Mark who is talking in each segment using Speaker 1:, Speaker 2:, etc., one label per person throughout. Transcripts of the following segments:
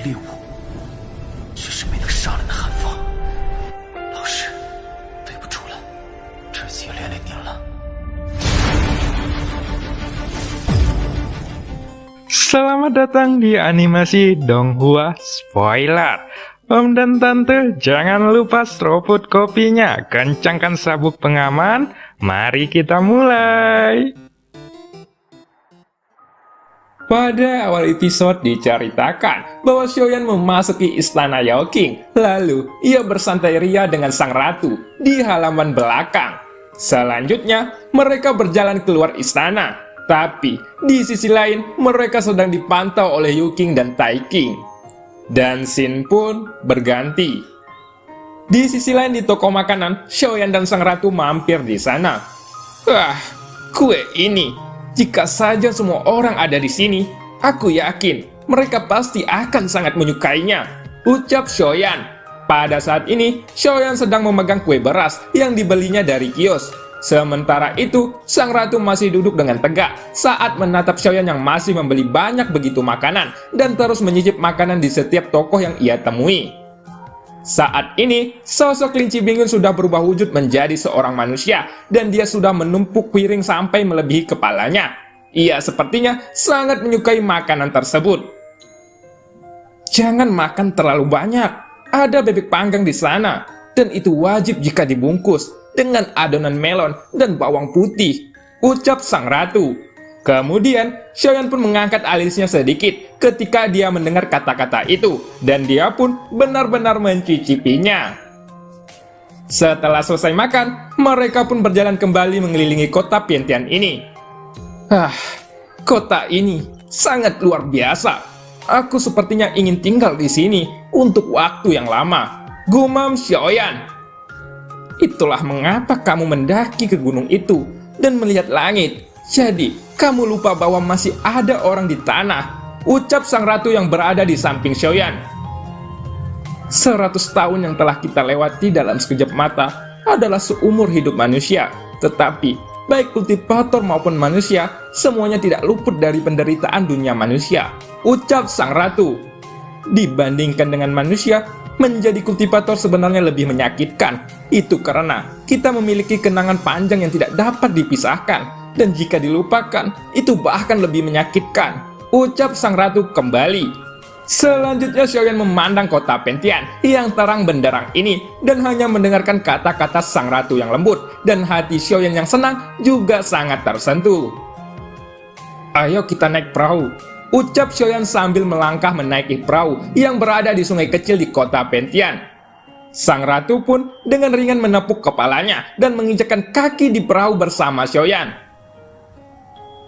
Speaker 1: 猎物，却是没能杀人的寒风。老师，对不住了，这次也连累您了。
Speaker 2: Selamat datang di animasi Donghua Spoiler. Om dan Tante, jangan lupa seruput kopinya, kencangkan sabuk pengaman, mari kita mulai. Pada awal episode diceritakan bahwa Xiaoyan memasuki istana Yao Qing, lalu ia bersantai ria dengan sang ratu di halaman belakang. Selanjutnya, mereka berjalan keluar istana, tapi di sisi lain mereka sedang dipantau oleh Yu Qing dan Tai Qing. Dan scene pun berganti. Di sisi lain di toko makanan, Xiaoyan dan sang ratu mampir di sana. Wah, kue ini. Jika saja semua orang ada di sini, aku yakin mereka pasti akan sangat menyukainya, ucap Xiaoyan. Pada saat ini, Xiaoyan sedang memegang kue beras yang dibelinya dari kios. Sementara itu, sang ratu masih duduk dengan tegak saat menatap Xiaoyan yang masih membeli banyak begitu makanan dan terus menyicip makanan di setiap toko yang ia temui. Saat ini, sosok kelinci bingung sudah berubah wujud menjadi seorang manusia dan dia sudah menumpuk piring sampai melebihi kepalanya. Ia sepertinya sangat menyukai makanan tersebut. Jangan makan terlalu banyak, ada bebek panggang di sana, dan itu wajib jika dibungkus dengan adonan melon dan bawang putih, ucap sang ratu. Kemudian, Xiaoyan pun mengangkat alisnya sedikit ketika dia mendengar kata-kata itu, dan dia pun benar-benar mencicipinya. Setelah selesai makan, mereka pun berjalan kembali mengelilingi kota Piantian ini. Kota ini sangat luar biasa. Aku sepertinya ingin tinggal di sini untuk waktu yang lama, gumam Xiaoyan. Itulah mengapa kamu mendaki ke gunung itu dan melihat langit. Jadi, kamu lupa bahwa masih ada orang di tanah, ucap sang ratu yang berada di samping Xiaoyan. 100 tahun yang telah kita lewati dalam sekejap mata adalah seumur hidup manusia. Tetapi, baik kultivator maupun manusia, semuanya tidak luput dari penderitaan dunia manusia, ucap sang ratu. Dibandingkan dengan manusia, menjadi kultivator sebenarnya lebih menyakitkan. Itu karena kita memiliki kenangan panjang yang tidak dapat dipisahkan. Dan jika dilupakan, itu bahkan lebih menyakitkan, ucap sang ratu kembali. Selanjutnya Xiaoyan memandang kota Piantian yang terang benderang ini dan hanya mendengarkan kata-kata sang ratu yang lembut. Dan hati Xiaoyan yang senang juga sangat tersentuh. Ayo kita naik perahu, ucap Xiaoyan sambil melangkah menaiki perahu yang berada di sungai kecil di kota Piantian. Sang ratu pun dengan ringan menepuk kepalanya dan menginjakkan kaki di perahu bersama Xiaoyan.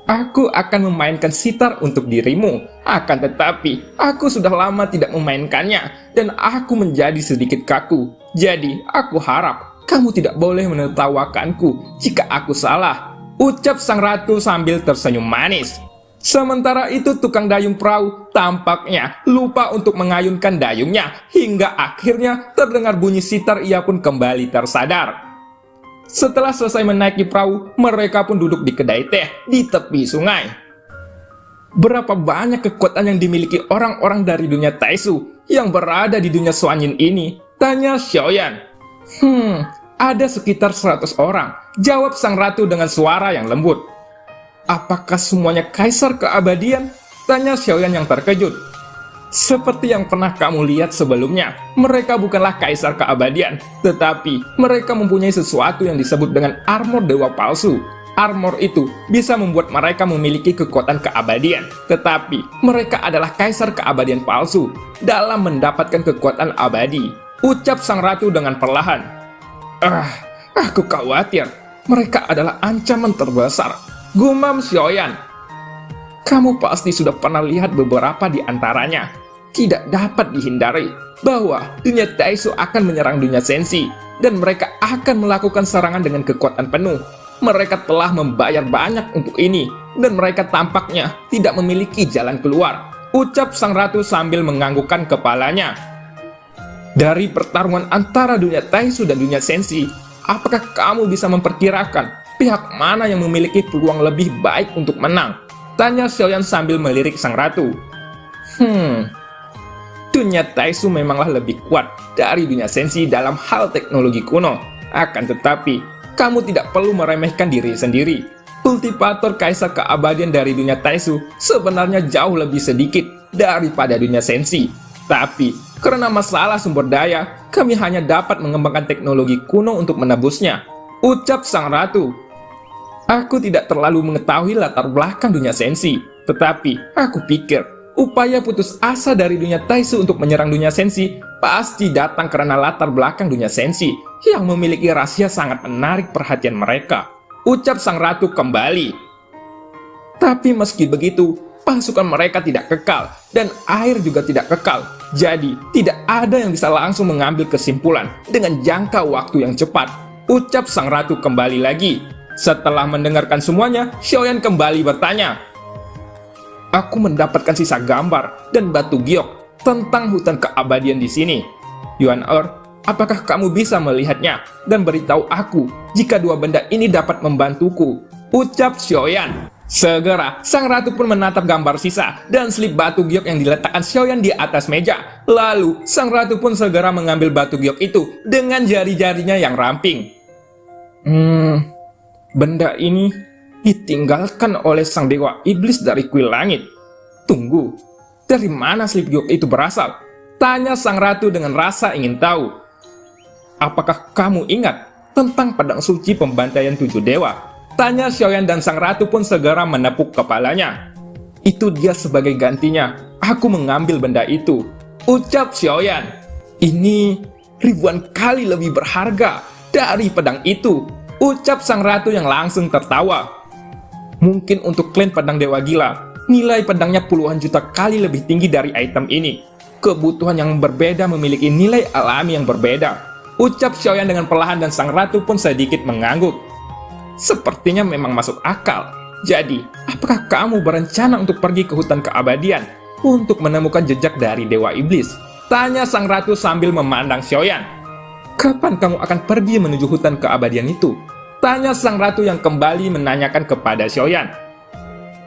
Speaker 2: Aku akan memainkan sitar untuk dirimu, akan tetapi aku sudah lama tidak memainkannya dan aku menjadi sedikit kaku. Jadi aku harap kamu tidak boleh menertawakanku jika aku salah, ucap sang ratu sambil tersenyum manis. Sementara itu tukang dayung perahu tampaknya lupa untuk mengayunkan dayungnya hingga akhirnya terdengar bunyi sitar, ia pun kembali tersadar. Setelah selesai menaiki perahu, mereka pun duduk di kedai teh di tepi sungai. Berapa banyak kekuatan yang dimiliki orang-orang dari dunia Taishu yang berada di dunia Xuanyin ini? Tanya Xiaoyan. Ada sekitar 100 orang, jawab sang ratu dengan suara yang lembut. Apakah semuanya kaisar keabadian? Tanya Xiaoyan yang terkejut. Seperti yang pernah kamu lihat sebelumnya, mereka bukanlah kaisar keabadian, tetapi mereka mempunyai sesuatu yang disebut dengan armor dewa palsu. Armor itu bisa membuat mereka memiliki kekuatan keabadian, tetapi mereka adalah kaisar keabadian palsu dalam mendapatkan kekuatan abadi, ucap sang ratu dengan perlahan. Aku khawatir mereka adalah ancaman terbesar, gumam Xiaoyan. Kamu pasti sudah pernah lihat beberapa di antaranya. Tidak dapat dihindari bahwa dunia Taishu akan menyerang dunia Senshi dan mereka akan melakukan serangan dengan kekuatan penuh. Mereka telah membayar banyak untuk ini dan mereka tampaknya tidak memiliki jalan keluar, ucap sang ratu sambil menganggukkan kepalanya. Dari pertarungan antara dunia Taishu dan dunia Senshi, apakah kamu bisa memperkirakan pihak mana yang memiliki peluang lebih baik untuk menang? Tanya Xiaoyan sambil melirik sang ratu. Dunia Taisu memanglah lebih kuat dari dunia Senshi dalam hal teknologi kuno. Akan tetapi, kamu tidak perlu meremehkan diri sendiri. Kultivator kaisar keabadian dari dunia Taisu sebenarnya jauh lebih sedikit daripada dunia Senshi. Tapi, karena masalah sumber daya, kami hanya dapat mengembangkan teknologi kuno untuk menebusnya, ucap sang ratu. Aku tidak terlalu mengetahui latar belakang dunia Senshi, tetapi aku pikir upaya putus asa dari dunia Taisu untuk menyerang dunia Senshi pasti datang karena latar belakang dunia Senshi yang memiliki rahasia sangat menarik perhatian mereka, ucap sang ratu kembali. Tapi meski begitu, pasukan mereka tidak kekal dan air juga tidak kekal. Jadi, tidak ada yang bisa langsung mengambil kesimpulan dengan jangka waktu yang cepat, ucap sang ratu kembali lagi. Setelah mendengarkan semuanya, Xiaoyan kembali bertanya, aku mendapatkan sisa gambar dan batu giok tentang hutan keabadian di sini. Yuan apakah kamu bisa melihatnya dan beritahu aku jika dua benda ini dapat membantuku? Ucap Xiaoyan. Segera, sang ratu pun menatap gambar sisa dan slip batu giok yang diletakkan Xiaoyan di atas meja. Lalu, sang ratu pun segera mengambil batu giok itu dengan jari-jarinya yang ramping. Benda ini ditinggalkan oleh sang dewa iblis dari kuil langit. Tunggu, dari mana slip giok itu berasal? Tanya sang ratu dengan rasa ingin tahu. Apakah kamu ingat tentang pedang suci pembantaian 7 dewa? Tanya Xiaoyan dan sang ratu pun segera menepuk kepalanya. Itu dia sebagai gantinya, aku mengambil benda itu, ucap Xiaoyan. Ini ribuan kali lebih berharga dari pedang itu, ucap sang ratu yang langsung tertawa. Mungkin untuk klan pedang dewa gila, nilai pedangnya puluhan juta kali lebih tinggi dari item ini. Kebutuhan yang berbeda memiliki nilai alami yang berbeda, ucap Xiaoyan dengan perlahan dan sang ratu pun sedikit mengangguk. Sepertinya memang masuk akal. Jadi, apakah kamu berencana untuk pergi ke hutan keabadian untuk menemukan jejak dari dewa iblis? Tanya sang ratu sambil memandang Xiaoyan. Kapan kamu akan pergi menuju hutan keabadian itu? Tanya sang ratu yang kembali menanyakan kepada Xiaoyan.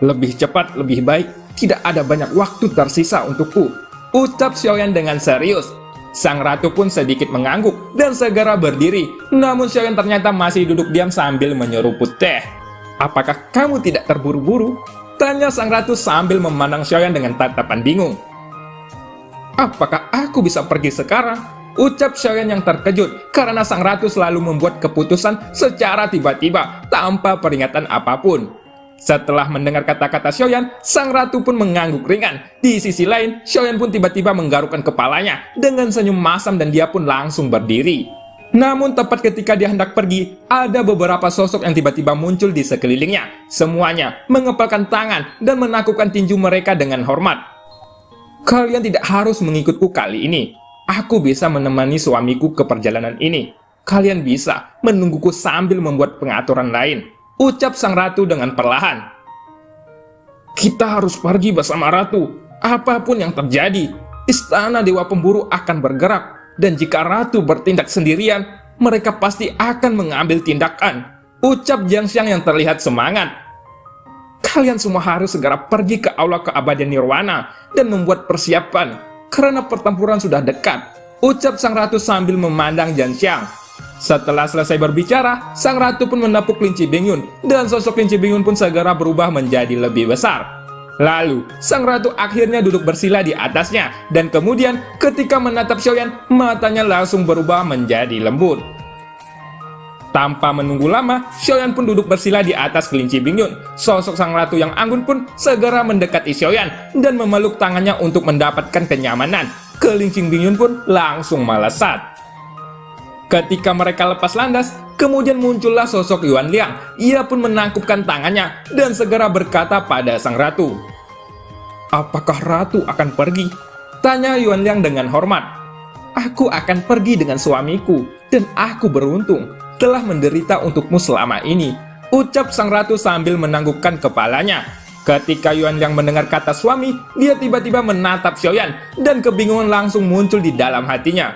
Speaker 2: Lebih cepat, lebih baik. Tidak ada banyak waktu tersisa untukku, ucap Xiaoyan dengan serius. Sang ratu pun sedikit mengangguk dan segera berdiri. Namun Xiaoyan ternyata masih duduk diam sambil menyeruput teh. Apakah kamu tidak terburu-buru? Tanya sang ratu sambil memandang Xiaoyan dengan tatapan bingung. Apakah aku bisa pergi sekarang? Ucap Xiaoyan yang terkejut karena sang ratu selalu membuat keputusan secara tiba-tiba tanpa peringatan apapun. Setelah mendengar kata-kata Xiaoyan, sang ratu pun mengangguk ringan. Di sisi lain, Xiaoyan pun tiba-tiba menggarukkan kepalanya dengan senyum masam dan dia pun langsung berdiri. Namun tepat ketika dia hendak pergi, ada beberapa sosok yang tiba-tiba muncul di sekelilingnya. Semuanya mengepalkan tangan dan menakupkan tinju mereka dengan hormat. Kalian tidak harus mengikutku kali ini. Aku bisa menemani suamiku ke perjalanan ini. Kalian bisa menungguku sambil membuat pengaturan lain, ucap sang ratu dengan perlahan. Kita harus pergi bersama ratu. Apapun yang terjadi, istana dewa pemburu akan bergerak. Dan jika ratu bertindak sendirian, mereka pasti akan mengambil tindakan, ucap Jiang Xiang yang terlihat semangat. Kalian semua harus segera pergi ke aula keabadian Nirwana dan membuat persiapan, karena pertempuran sudah dekat, ucap sang ratu sambil memandang Jiang Xiang. Setelah selesai berbicara, sang ratu pun menepuk kelinci Bingyun, dan sosok kelinci Bingyun pun segera berubah menjadi lebih besar. Lalu, sang ratu akhirnya duduk bersila di atasnya, dan kemudian ketika menatap Xiaoyan, matanya langsung berubah menjadi lembut. Tanpa menunggu lama, Xiaoyan pun duduk bersila di atas kelinci Bingyun. Sosok sang ratu yang anggun pun segera mendekati Xiaoyan dan memeluk tangannya untuk mendapatkan kenyamanan. Kelinci Bingyun pun langsung melesat. Ketika mereka lepas landas, kemudian muncullah sosok Yuan Liang. Ia pun menangkupkan tangannya dan segera berkata pada sang ratu. Apakah ratu akan pergi? Tanya Yuan Liang dengan hormat. Aku akan pergi dengan suamiku, dan aku beruntung telah menderita untukmu selama ini, ucap sang ratu sambil menanggukkan kepalanya. Ketika Yuan Liang mendengar kata suami, dia tiba-tiba menatap Xiaoyan dan kebingungan langsung muncul di dalam hatinya.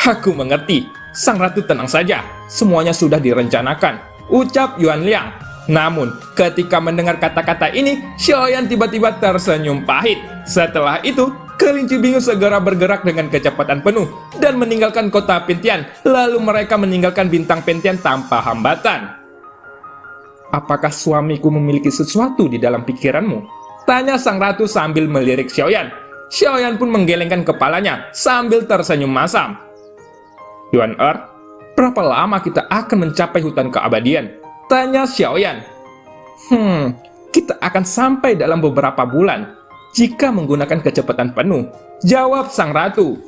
Speaker 2: Aku mengerti, sang ratu tenang saja, semuanya sudah direncanakan, ucap Yuan Liang. Namun, ketika mendengar kata-kata ini, Xiaoyan tiba-tiba tersenyum pahit. Setelah itu, kelinci bingung segera bergerak dengan kecepatan penuh dan meninggalkan kota Pentian. Lalu mereka meninggalkan bintang Pentian tanpa hambatan. Apakah suamiku memiliki sesuatu di dalam pikiranmu? Tanya sang ratu sambil melirik Xiaoyan. Xiaoyan pun menggelengkan kepalanya sambil tersenyum masam. Yuan berapa lama kita akan mencapai hutan keabadian? Tanya Xiaoyan. Kita akan sampai dalam beberapa bulan jika menggunakan kecepatan penuh, jawab sang ratu.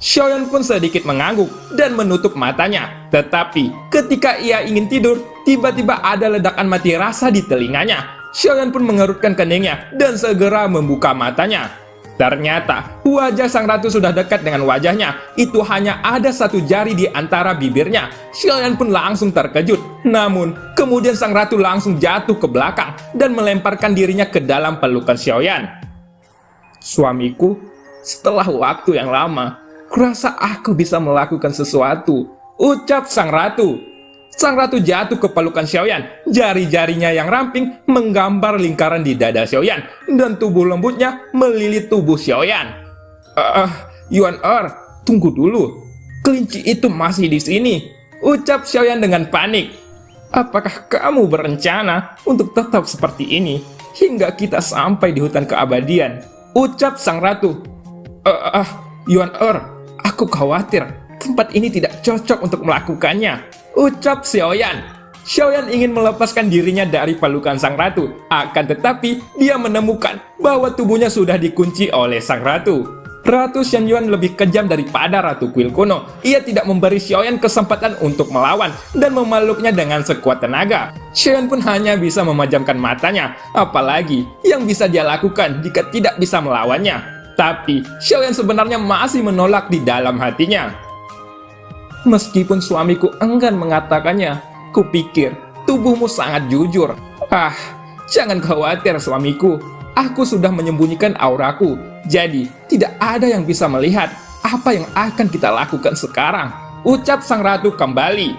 Speaker 2: Xiaoyan pun sedikit mengangguk dan menutup matanya. Tetapi ketika ia ingin tidur, tiba-tiba ada ledakan mati rasa di telinganya. Xiaoyan pun mengerutkan keningnya dan segera membuka matanya. Ternyata wajah sang ratu sudah dekat dengan wajahnya. Itu hanya ada satu jari di antara bibirnya. Xiaoyan pun langsung terkejut. Namun kemudian sang ratu langsung jatuh ke belakang dan melemparkan dirinya ke dalam pelukan Xiaoyan. Suamiku, setelah waktu yang lama, kurasa aku bisa melakukan sesuatu, ucap sang ratu. Sang ratu jatuh ke pelukan Xiaoyan. Jari-jarinya yang ramping menggambar lingkaran di dada Xiaoyan dan tubuh lembutnya melilit tubuh Xiaoyan. Yuan tunggu dulu. Kelinci itu masih di sini, ucap Xiaoyan dengan panik. Apakah kamu berencana untuk tetap seperti ini hingga kita sampai di hutan keabadian? Ucap sang ratu. Yuan aku khawatir tempat ini tidak cocok untuk melakukannya, ucap Xiaoyan. Xiaoyan ingin melepaskan dirinya dari pelukan sang ratu, akan tetapi dia menemukan bahwa tubuhnya sudah dikunci oleh sang ratu. Ratu Xianyuan lebih kejam daripada Ratu Kuil Kuno. Ia tidak memberi Xiaoyan kesempatan untuk melawan dan memeluknya dengan sekuat tenaga. Xiaoyan pun hanya bisa memejamkan matanya, apalagi yang bisa dia lakukan jika tidak bisa melawannya. Tapi Xiaoyan sebenarnya masih menolak di dalam hatinya. Meskipun suamiku enggan mengatakannya, kupikir tubuhmu sangat jujur. Jangan khawatir suamiku. Aku sudah menyembunyikan auraku, jadi tidak ada yang bisa melihat apa yang akan kita lakukan sekarang, ucap sang ratu kembali.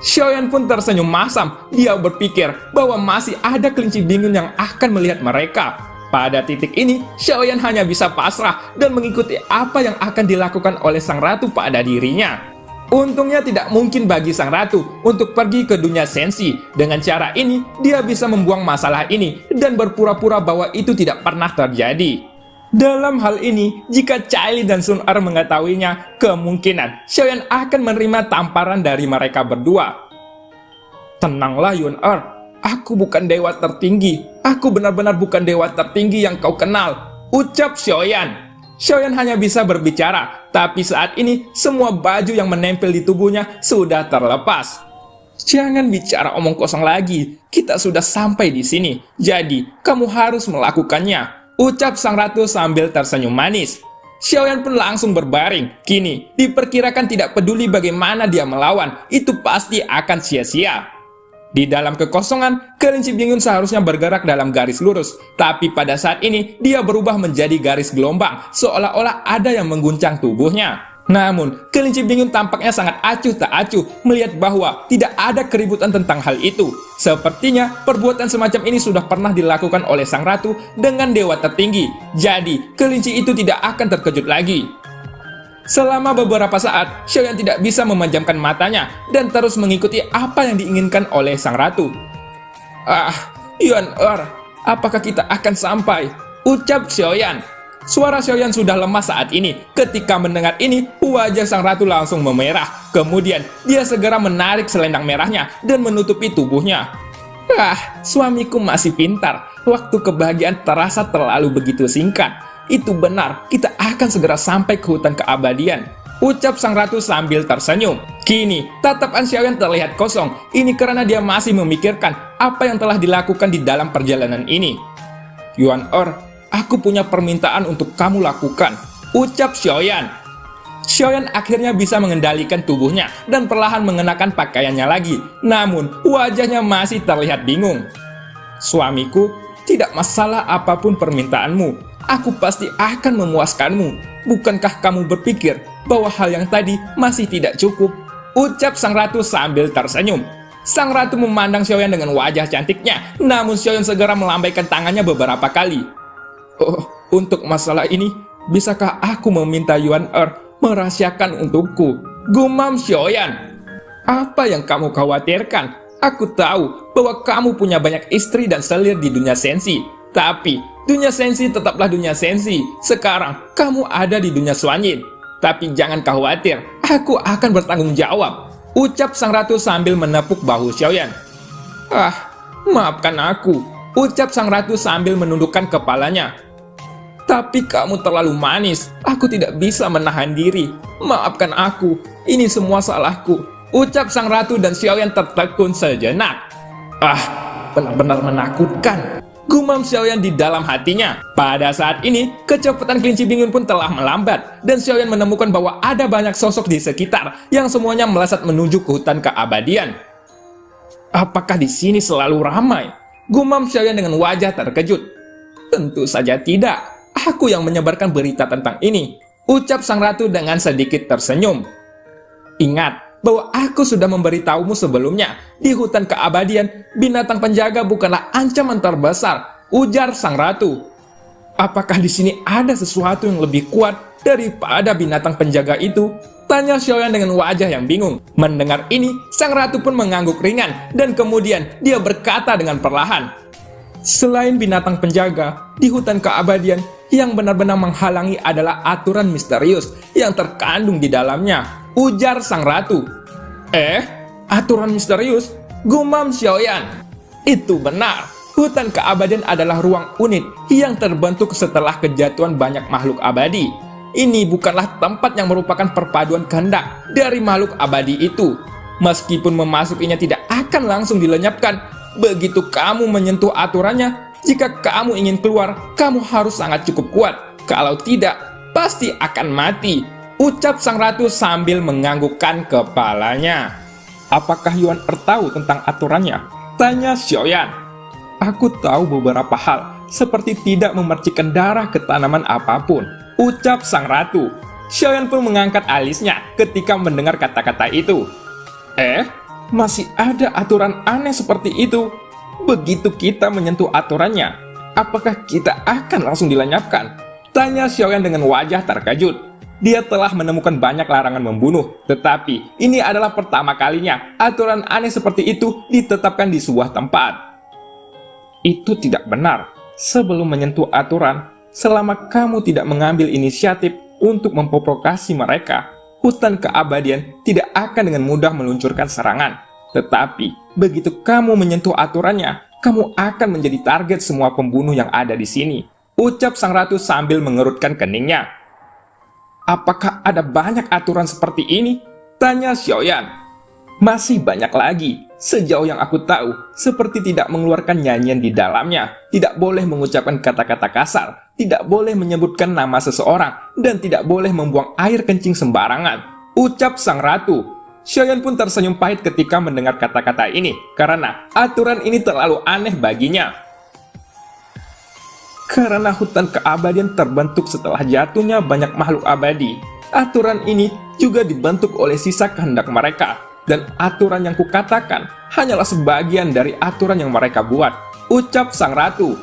Speaker 2: Xiaoyan pun tersenyum masam. Dia berpikir bahwa masih ada kelinci bingung yang akan melihat mereka. Pada titik ini, Xiaoyan hanya bisa pasrah dan mengikuti apa yang akan dilakukan oleh sang ratu pada dirinya. Untungnya tidak mungkin bagi sang ratu untuk pergi ke dunia sensi. Dengan cara ini, dia bisa membuang masalah ini dan berpura-pura bahwa itu tidak pernah terjadi. Dalam hal ini, jika Caili dan Sun mengetahuinya, kemungkinan Xiaoyan akan menerima tamparan dari mereka berdua. Tenanglah Yuan aku bukan dewa tertinggi. Aku benar-benar bukan dewa tertinggi yang kau kenal, ucap Xiaoyan. Xiaoyan hanya bisa berbicara, tapi saat ini semua baju yang menempel di tubuhnya sudah terlepas. Jangan bicara omong kosong lagi, kita sudah sampai di sini, jadi kamu harus melakukannya, ucap sang ratu sambil tersenyum manis. Xiaoyan pun langsung berbaring. Kini, diperkirakan tidak peduli bagaimana dia melawan, itu pasti akan sia-sia. Di dalam kekosongan, kelinci bingung seharusnya bergerak dalam garis lurus. Tapi pada saat ini, dia berubah menjadi garis gelombang, seolah-olah ada yang mengguncang tubuhnya. Namun, kelinci bingung tampaknya sangat acuh tak acuh melihat bahwa tidak ada keributan tentang hal itu. Sepertinya, perbuatan semacam ini sudah pernah dilakukan oleh sang ratu dengan dewa tertinggi. Jadi, kelinci itu tidak akan terkejut lagi. Selama beberapa saat, Xiaoyan tidak bisa memejamkan matanya dan terus mengikuti apa yang diinginkan oleh sang ratu. Yuan apakah kita akan sampai? Ucap Xiaoyan. Suara Xiaoyan sudah lemah saat ini. Ketika mendengar ini, wajah sang ratu langsung memerah. Kemudian, dia segera menarik selendang merahnya dan menutupi tubuhnya. Suamiku masih pintar. Waktu kebahagiaan terasa terlalu begitu singkat. Itu benar, kita akan segera sampai ke hutan keabadian, ucap sang ratu sambil tersenyum. Kini, tatapan Xiaoyan terlihat kosong. Ini karena dia masih memikirkan apa yang telah dilakukan di dalam perjalanan ini. Yuan aku punya permintaan untuk kamu lakukan, ucap Xiaoyan. Xiaoyan akhirnya bisa mengendalikan tubuhnya dan perlahan mengenakan pakaiannya lagi. Namun, wajahnya masih terlihat bingung. Suamiku, tidak masalah apapun permintaanmu. Aku pasti akan memuaskanmu. Bukankah kamu berpikir bahwa hal yang tadi masih tidak cukup? Ucap sang ratu sambil tersenyum. Sang ratu memandang Xiaoyan dengan wajah cantiknya. Namun Xiaoyan segera melambaikan tangannya beberapa kali. Untuk masalah ini, bisakah aku meminta Yuan merahasiakan untukku? Gumam Xiaoyan. Apa yang kamu khawatirkan? Aku tahu bahwa kamu punya banyak istri dan selir di dunia sensi. Tapi, dunia sensi tetaplah dunia sensi. Sekarang, kamu ada di dunia Xuanyin. Tapi jangan khawatir, aku akan bertanggung jawab, ucap sang ratu sambil menepuk bahu Xiaoyan. Maafkan aku, ucap sang ratu sambil menundukkan kepalanya. Tapi kamu terlalu manis, aku tidak bisa menahan diri. Maafkan aku, ini semua salahku, ucap sang ratu dan Xiaoyan tertekun sejenak. Benar-benar menakutkan, gumam Xiaoyan di dalam hatinya. Pada saat ini, kecepatan kelinci bingung pun telah melambat, dan Xiaoyan menemukan bahwa ada banyak sosok di sekitar yang semuanya melesat menuju ke hutan keabadian. Apakah di sini selalu ramai? Gumam Xiaoyan dengan wajah terkejut. Tentu saja tidak. Aku yang menyebarkan berita tentang ini, ucap sang ratu dengan sedikit tersenyum. Ingat bahwa aku sudah memberitahumu sebelumnya, di hutan keabadian, binatang penjaga bukanlah ancaman terbesar, ujar sang ratu. Apakah di sini ada sesuatu yang lebih kuat daripada binatang penjaga itu? Tanya Xiaoyan dengan wajah yang bingung. Mendengar ini, sang ratu pun mengangguk ringan, dan kemudian dia berkata dengan perlahan, selain binatang penjaga, di hutan keabadian, yang benar-benar menghalangi adalah aturan misterius yang terkandung di dalamnya, ujar sang ratu. Aturan misterius? Gumam Xiaoyan. Itu benar. Hutan keabadian adalah ruang unik yang terbentuk setelah kejatuhan banyak makhluk abadi. Ini bukanlah tempat yang merupakan perpaduan kehendak dari makhluk abadi itu. Meskipun memasukinya tidak akan langsung dilenyapkan, begitu kamu menyentuh aturannya, jika kamu ingin keluar, kamu harus sangat cukup kuat. Kalau tidak, pasti akan mati, ucap sang ratu sambil menganggukkan kepalanya. Apakah Yuan tahu tentang aturannya? Tanya Xiaoyan. Aku tahu beberapa hal, seperti tidak memercikkan darah ke tanaman apapun, ucap sang ratu. Xiaoyan pun mengangkat alisnya ketika mendengar kata-kata itu. Masih ada aturan aneh seperti itu? Begitu kita menyentuh aturannya, apakah kita akan langsung dilenyapkan? Tanya Xiaoyan dengan wajah terkejut. Dia telah menemukan banyak larangan membunuh, tetapi ini adalah pertama kalinya aturan aneh seperti itu ditetapkan di sebuah tempat. Itu tidak benar. Sebelum menyentuh aturan, selama kamu tidak mengambil inisiatif untuk memprovokasi mereka, hutan keabadian tidak akan dengan mudah meluncurkan serangan. Tetapi, begitu kamu menyentuh aturannya, kamu akan menjadi target semua pembunuh yang ada di sini, ucap sang ratu sambil mengerutkan keningnya. Apakah ada banyak aturan seperti ini? Tanya Xiaoyan. Masih banyak lagi. Sejauh yang aku tahu, seperti tidak mengeluarkan nyanyian di dalamnya, tidak boleh mengucapkan kata-kata kasar, tidak boleh menyebutkan nama seseorang, dan tidak boleh membuang air kencing sembarangan, ucap sang ratu. Xiaoyan pun tersenyum pahit ketika mendengar kata-kata ini, karena aturan ini terlalu aneh baginya. Karena hutan keabadian terbentuk setelah jatuhnya banyak makhluk abadi, aturan ini juga dibentuk oleh sisa kehendak mereka, dan aturan yang kukatakan hanyalah sebagian dari aturan yang mereka buat, ucap sang ratu.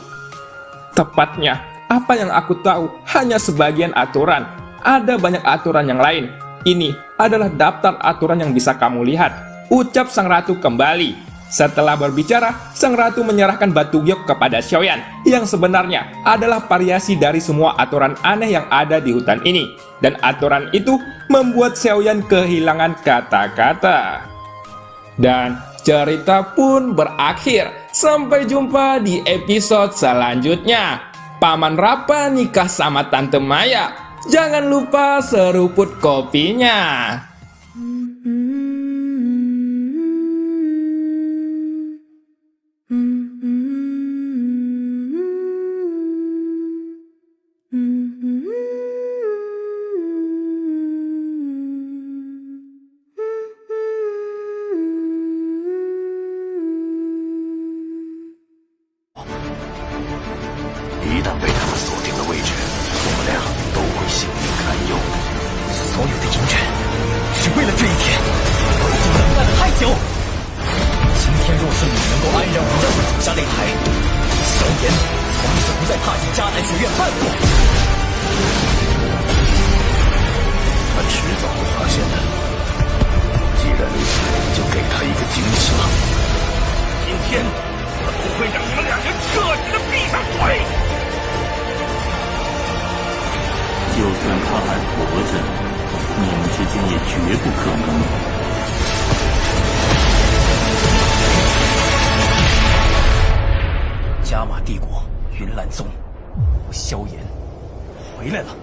Speaker 2: Tepatnya, apa yang aku tahu hanya sebagian aturan, ada banyak aturan yang lain. Ini adalah daftar aturan yang bisa kamu lihat, ucap sang ratu kembali. Setelah berbicara, sang ratu menyerahkan batu giok kepada Xiaoyan, yang sebenarnya adalah variasi dari semua aturan aneh yang ada di hutan ini. Dan aturan itu membuat Xiaoyan kehilangan kata-kata. Dan cerita pun berakhir. Sampai jumpa di episode selanjutnya. Paman Rapa nikah sama Tante Maya. Jangan lupa seruput kopinya.
Speaker 3: 间也绝不可能。
Speaker 1: 加玛帝国云岚宗，我萧炎回来了。